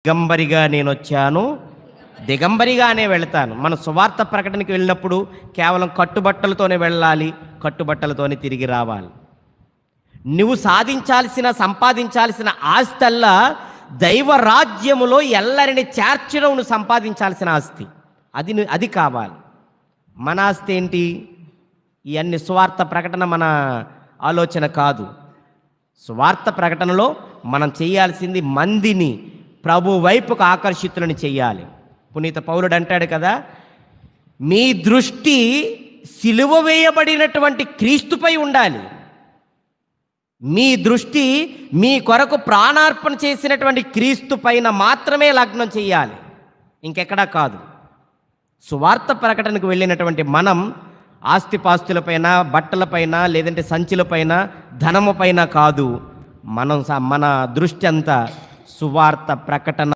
దిగంబరిగా నేను వచ్చాను, దిగంబరిగానే వెళతాను. మన సువార్త ప్రకటనకి వెళ్ళినప్పుడు కేవలం కట్టుబట్టలతోనే వెళ్ళాలి, కట్టుబట్టలతోనే తిరిగి రావాలి. నువ్వు సంపాదించాల్సిన ఆస్తల్లా దైవరాజ్యములో ఎల్లరిని చేర్చడం నువ్వు సంపాదించాల్సిన ఆస్తి. అది కావాలి. మన ఆస్తి ఏంటి? ఇవన్నీ సువార్త ప్రకటన మన ఆలోచన కాదు. సువార్త ప్రకటనలో మనం చేయాల్సింది మందిని ప్రభు వైపుకు ఆకర్షితులను చెయ్యాలి. పునీత పౌలుడు అంటాడు కదా, మీ దృష్టి సిలువ వేయబడినటువంటి క్రీస్తుపై ఉండాలి. మీ దృష్టి మీ కొరకు ప్రాణార్పణ చేసినటువంటి క్రీస్తు పైన మాత్రమే లగ్నం చెయ్యాలి, ఇంకెక్కడా కాదు. సువార్త ప్రకటనకు వెళ్ళినటువంటి మనం ఆస్తిపాస్తులపైన, బట్టలపైన, లేదంటే సంచులపైన, ధనము పైన కాదు. మన దృష్టి అంతా సువార్త ప్రకటన